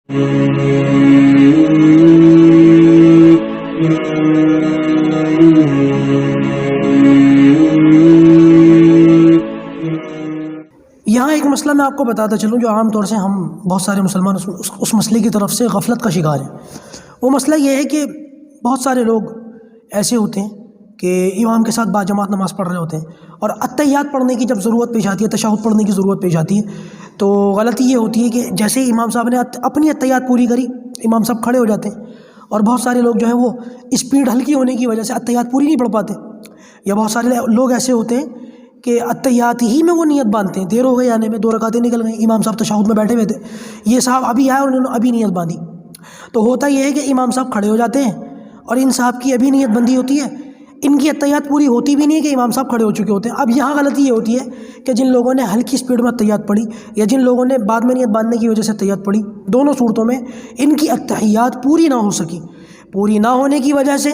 یہاں ایک مسئلہ میں آپ کو بتاتا چلوں جو عام طور سے ہم بہت سارے مسلمان اس مسئلے کی طرف سے غفلت کا شکار ہیں۔ وہ مسئلہ یہ ہے کہ بہت سارے لوگ ایسے ہوتے ہیں کہ امام کے ساتھ باجماعت نماز پڑھ رہے ہوتے ہیں، اور اتحیات پڑھنے کی جب ضرورت پیش آتی ہے، تشہد پڑھنے کی ضرورت پیش آتی ہے، تو غلطی یہ ہوتی ہے کہ جیسے ہی امام صاحب نے اپنی اتحیات پوری کری، امام صاحب کھڑے ہو جاتے ہیں، اور بہت سارے لوگ جو ہیں وہ اسپیڈ ہلکی ہونے کی وجہ سے اتحیات پوری نہیں پڑھ پاتے، یا بہت سارے لوگ ایسے ہوتے ہیں کہ اتحیات ہی میں وہ نیت باندھتے ہیں، دیر ہو گئی آنے میں، 2 رکعتیں نکل گئیں، امام صاحب تشہد میں بیٹھے ہوئے تھے، یہ صاحب ابھی آئے اور انہوں نے ابھی نیت باندھی، تو ہوتا یہ ہے کہ امام صاحب کھڑے ہو جاتے ہیں اور ان صاحب کی ابھی نیت بندی ہوتی ہے، ان کی اتحیات پوری ہوتی بھی نہیں ہے کہ امام صاحب کھڑے ہو چکے ہوتے ہیں۔ اب یہاں غلطی یہ ہوتی ہے کہ جن لوگوں نے ہلکی اسپیڈ میں اتحیات پڑھی، یا جن لوگوں نے بعد میں نیت باندھنے کی وجہ سے اتحیات پڑھی، دونوں صورتوں میں ان کی اتحیات پوری نہ ہو سکی، پوری نہ ہونے کی وجہ سے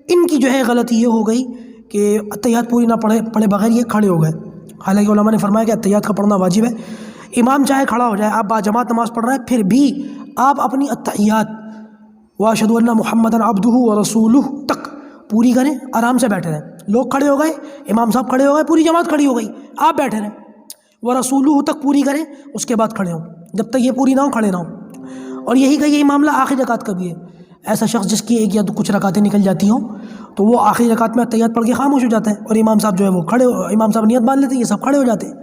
ان کی جو ہے غلطی یہ ہو گئی کہ اتحیات پوری نہ پڑھے بغیر یہ کھڑے ہو گئے۔ حالانکہ علماء نے فرمایا کہ اتحیات کا پڑھنا واجب ہے، امام چاہے کھڑا ہو جائے، آپ باجماعت نماز پڑھ رہے ہیں، پھر بھی آپ اپنی اتحیات واشہد ان محمدً عبدہ ورسولہ تک پوری کریں، آرام سے بیٹھے رہیں۔ لوگ کھڑے ہو گئے، امام صاحب کھڑے ہو گئے، پوری جماعت کھڑی ہو گئی، آپ بیٹھے رہیں، ورسولہ تک پوری کریں، اس کے بعد کھڑے ہوں، جب تک یہ پوری نہ ہو کھڑے نہ ہوں۔ اور یہی معاملہ آخری رکعت کا بھی ہے۔ ایسا شخص جس کی ایک یا کچھ رکعتیں نکل جاتی ہوں تو وہ آخری رکعت میں اتحیات پڑھ کے خاموش ہو جاتا ہے، اور امام صاحب جو ہے وہ امام صاحب نیت باندھ لیتے ہیں، یہ سب کھڑے ہو جاتے ہیں۔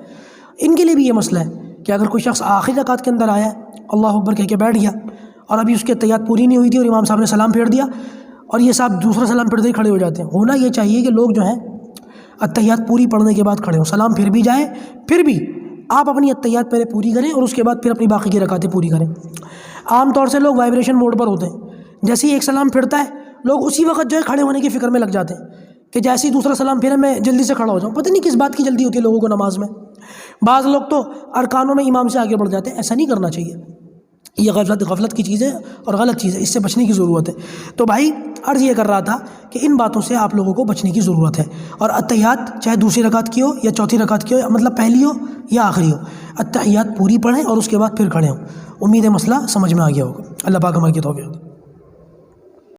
ان کے لیے بھی یہ مسئلہ ہے کہ اگر کوئی شخص آخری رکعت کے اندر آیا ہے، اللہ اکبر کہہ کے بیٹھ گیا، اور ابھی اس کی اتحیات پوری نہیں ہوئی تھی اور امام صاحب نے سلام پھیر دیا، اور یہ صاحب دوسرا سلام پھیرتے ہی کھڑے ہو جاتے ہیں۔ ہونا یہ چاہیے کہ لوگ جو ہیں اتحیات پوری پڑھنے کے بعد کھڑے ہوں، سلام پھر بھی جائیں، پھر بھی آپ اپنی اتحیات پہلے پوری کریں اور اس کے بعد پھر اپنی باقی کی رکعتیں پوری کریں۔ عام طور سے لوگ وائبریشن موڈ پر ہوتے ہیں، جیسے ہی ایک سلام پھرتا ہے لوگ اسی وقت جو ہے کھڑے ہونے کی فکر میں لگ جاتے ہیں کہ جیسے ہی دوسرا سلام پھرے میں جلدی سے کھڑا ہو جاؤں۔ پتہ نہیں کس بات کی جلدی ہوتی ہے لوگوں کو نماز میں۔ بعض لوگ تو ارکانوں میں امام سے آگے بڑھ جاتے ہیں، ایسا نہیں کرنا چاہیے، یہ غفلت کی چیز ہے اور غلط چیز ہے، اس سے بچنے کی ضرورت ہے۔ تو بھائی عرض یہ کر رہا تھا کہ ان باتوں سے آپ لوگوں کو بچنے کی ضرورت ہے، اور اتحیات چاہے دوسری رکعت کی ہو یا چوتھی رکعت کی ہو، مطلب پہلی ہو یا آخری ہو، اتحیات پوری پڑھیں اور اس کے بعد پھر کھڑے ہوں۔ امید ہے مسئلہ سمجھ میں آ گیا ہوگا۔ اللہ پاک ہماری توفیق دے۔